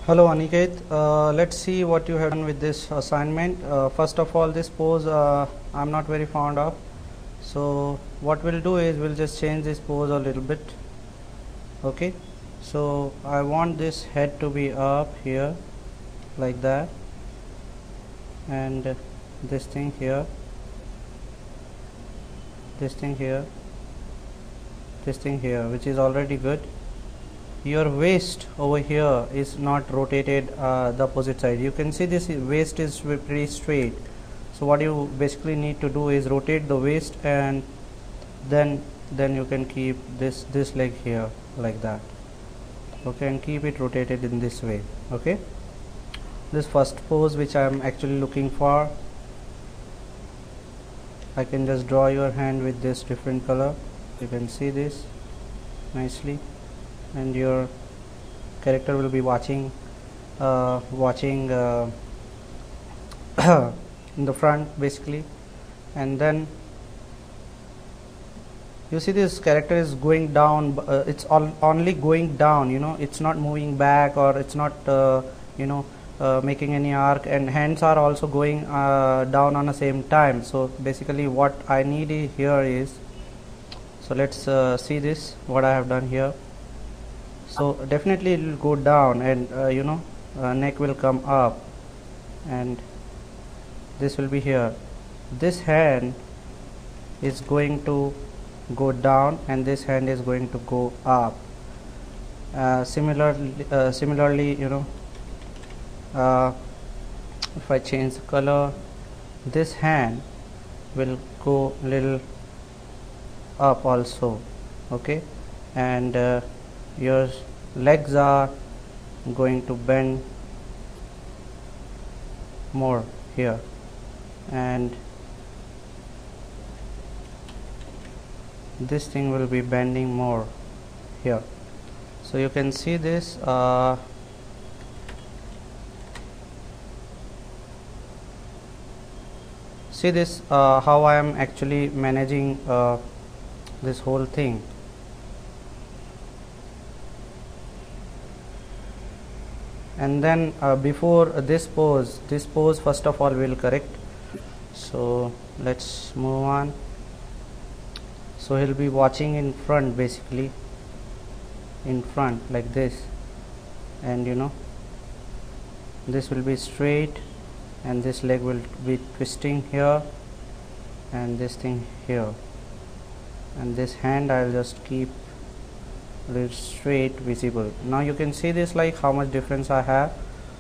Hello Aniket, let's see what you have done with this assignment. First of all, this pose I'm not very fond of. So what we'll do is we'll just change this pose a little bit. Okay, so I want this head to be up here like that, and this thing here, this thing here, this thing here, which is already good. Your waist over here is not rotated the opposite side. You can see this waist is pretty straight, so what you basically need to do is rotate the waist, and then you can keep this leg here like that. Okay, and keep it rotated in this way. Okay, this first pose which I am actually looking for, I can just draw your hand with this different color. You can see this nicely, and your character will be watching in the front basically. And then you see this character is going down, it's only going down, it's not moving back, or it's not making any arc, and hands are also going down on the same time. So basically what I need here is, so let's see this what I have done here. So definitely it will go down, and neck will come up, and this will be here. This hand is going to go down, and this hand is going to go up. Similarly, if I change the color, this hand will go little up also. Okay, and your legs are going to bend more here, and this thing will be bending more here. So you can see this how I am actually managing this whole thing. And then before this pose first of all we'll correct. So let's move on. So he'll be watching in front, basically in front like this, and this will be straight, and this leg will be twisting here, and this thing here, and this hand I'll just keep straight visible. Now you can see this, like how much difference I have.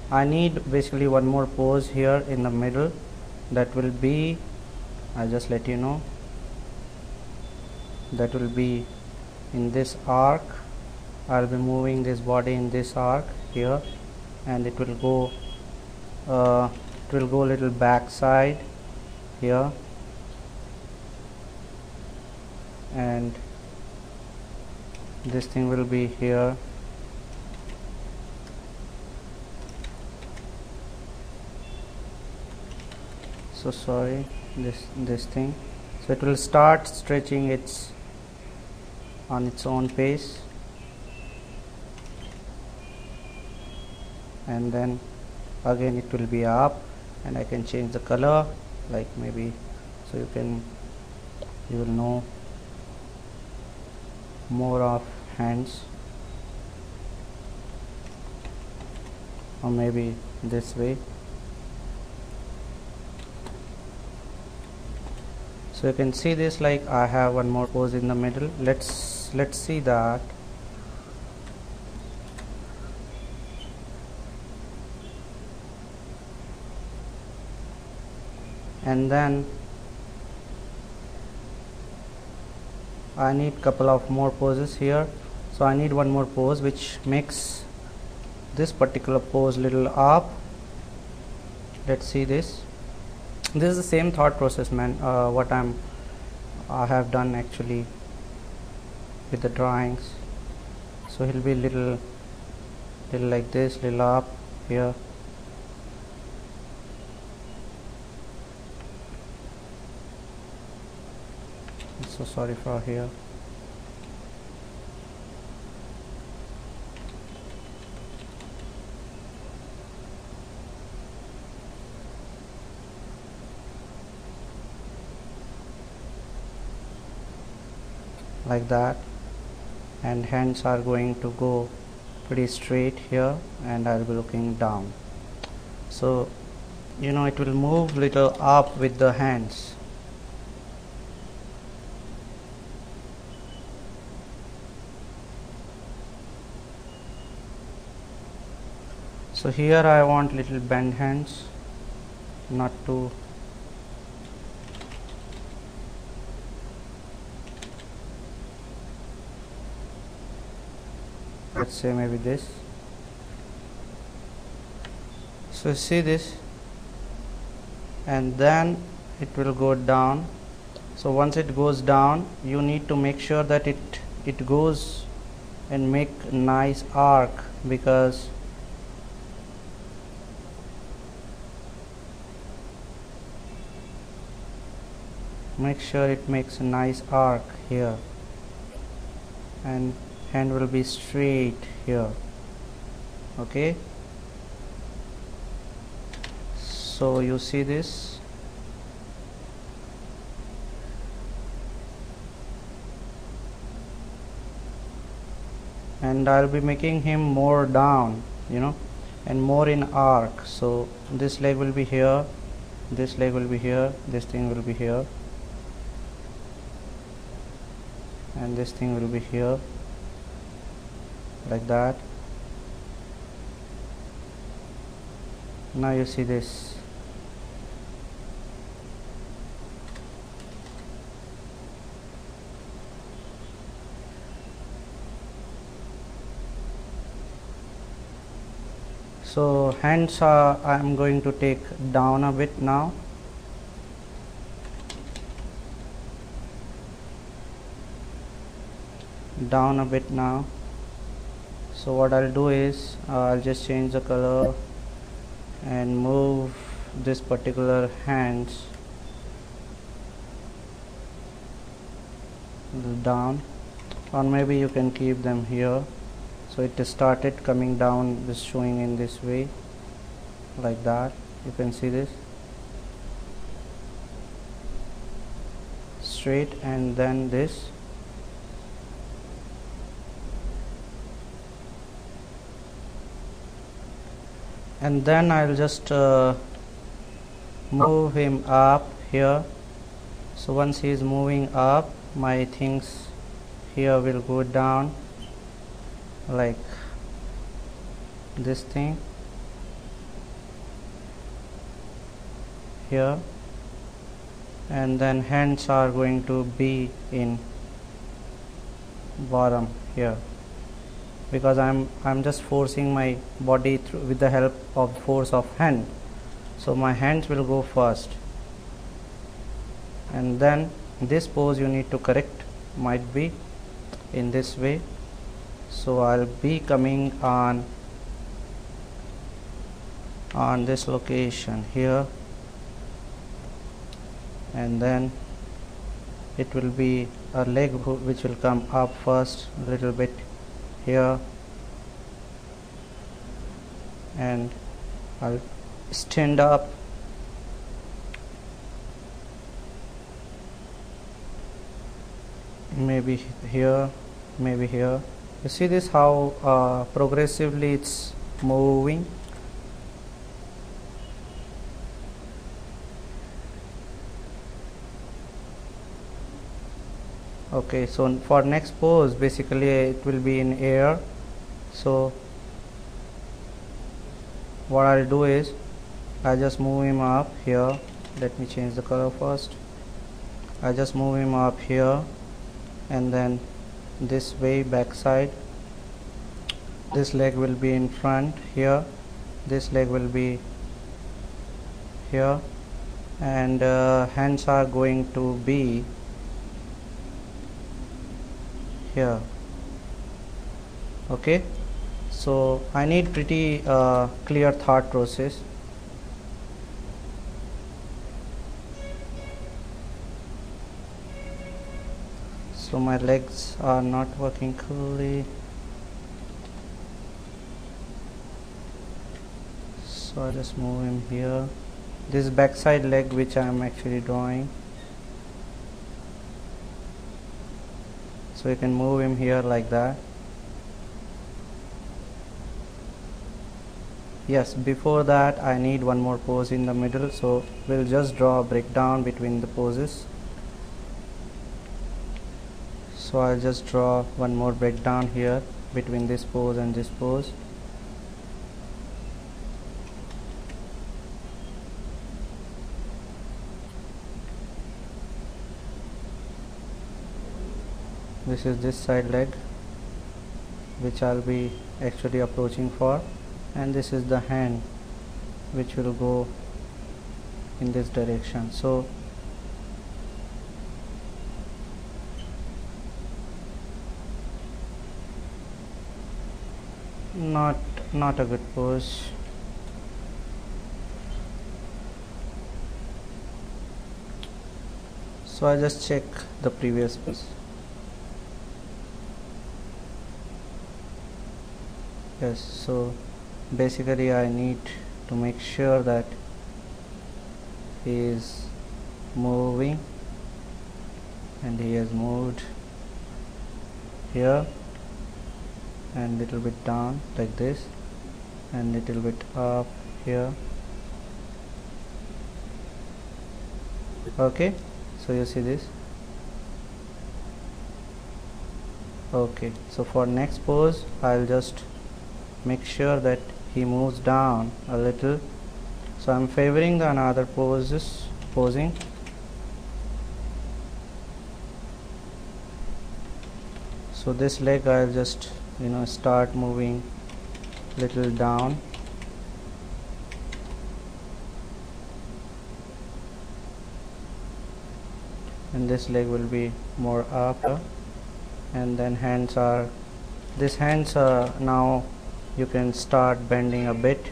I need basically one more pose here in the middle. That will be, I'll just let you know, that will be in this arc. I'll be moving this body in this arc here, and it will go a little back side here, and this thing will be here. So sorry, this thing. So it will start stretching on its own pace, and then again it will be up, and I can change the color, like maybe, so you will know more of hands, or maybe this way. So you can see this, like I have one more pose in the middle. Let's see that. And then I need couple of more poses here. So I need one more pose which makes this particular pose little up. Let's see this. This is the same thought process, man, what I have done actually with the drawings. So he'll be little like this, little up here. So sorry for here. like that, and hands are going to go pretty straight here, and I'll be looking down. So it will move little up with the hands. So here I want little bend hands, not to let's say maybe this. So see this, and then it will go down. So once it goes down, you need to make sure that it goes and make a nice arc, because make sure it makes a nice arc here, and hand will be straight here. Okay, so you see this, and I'll be making him more down, and more in arc. So this leg will be here, this leg will be here, this thing will be here, and this thing will be here, like that. Now you see this. So hands I'm going to take down a bit now. Down a bit now. So what I'll do is I'll just change the color and move this particular hands down, or maybe you can keep them here. So it started coming down, this showing in this way, like that. You can see this straight, and then this. And then I'll just move him up here. So once he is moving up, my things here will go down, like this thing here, and then hands are going to be in bottom here, because I'm just forcing my body through with the help of force of hand. So my hands will go first, and then this pose you need to correct, might be in this way. So I'll be coming on this location here, and then it will be a leg which will come up first a little bit here, and I'll stand up, maybe here, maybe here. You see this, how progressively it's moving. Okay, so for next pose, basically it will be in air. So what I'll do is I just move him up here. Let me change the color first. I just move him up here, and then this way, back side. This leg will be in front here, this leg will be here, and hands are going to be here. Okay, so I need pretty clear thought process. So my legs are not working clearly, so I just move him here. This backside leg which I am actually drawing. So you can move him here like that. Yes, before that I need one more pose in the middle, so we'll just draw a breakdown between the poses. So I'll just draw one more breakdown here between this pose and this pose. This is this side leg which I'll be actually approaching for, and this is the hand which will go in this direction. So not a good pose. So I just check the previous pose. Yes, so basically I need to make sure that he is moving, and he has moved here and little bit down like this, and little bit up here. Okay, so you see this. Okay, so for next pose I'll just make sure that he moves down a little. So I'm favoring the another posing. So this leg I'll just start moving little down, and this leg will be more up, and then hands are now you can start bending a bit,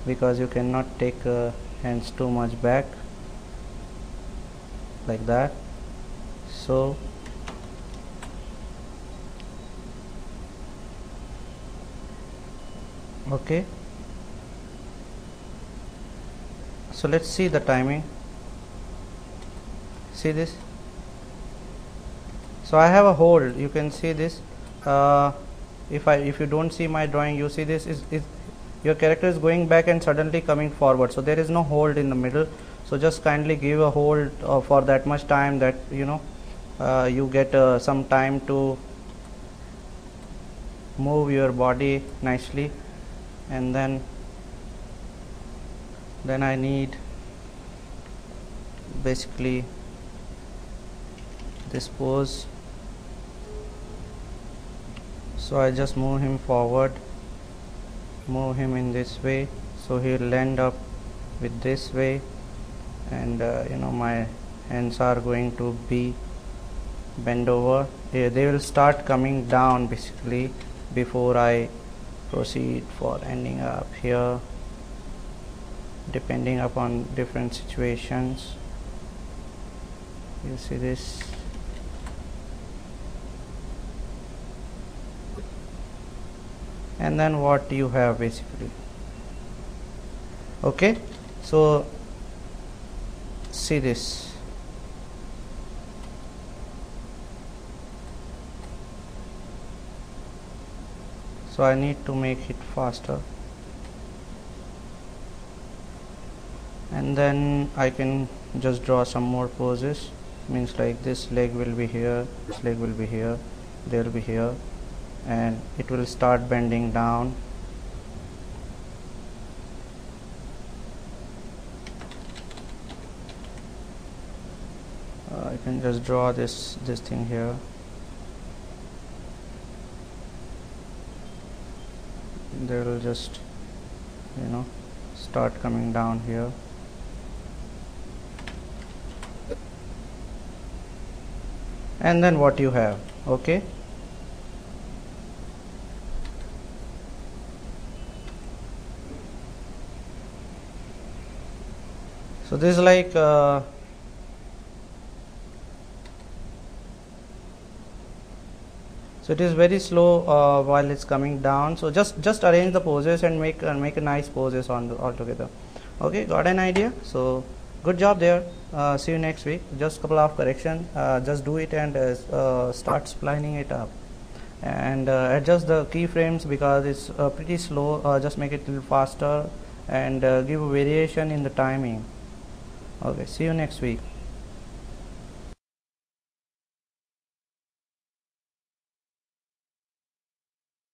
because you cannot take hands too much back like that. So okay, so let's see the timing. See this. So I have a hold, you can see this. If you don't see my drawing, you see this is your character is going back and suddenly coming forward, so there is no hold in the middle. So just kindly give a hold for that much time that you get some time to move your body nicely. And then I need basically this pose. So I just move him forward, move him in this way, so he'll end up with this way, and my hands are going to be bent over. They will start coming down basically before I proceed for ending up here, depending upon different situations. You see this. And then what you have basically. Okay, so see this. So I need to make it faster, and then I can just draw some more poses. Means like this leg will be here, this leg will be here, they will be here, and it will start bending down. I can just draw this thing here. They will just start coming down here. And then what you have. Okay, so this is like so it is very slow while it's coming down. So just arrange the poses and make a nice poses on altogether. Okay, got an idea? So Good job there. See you next week. Just couple of correction. Just do it and start splining it up, and adjust the keyframes because it's pretty slow. Just make it a little faster and give a variation in the timing. Okay, see you next week.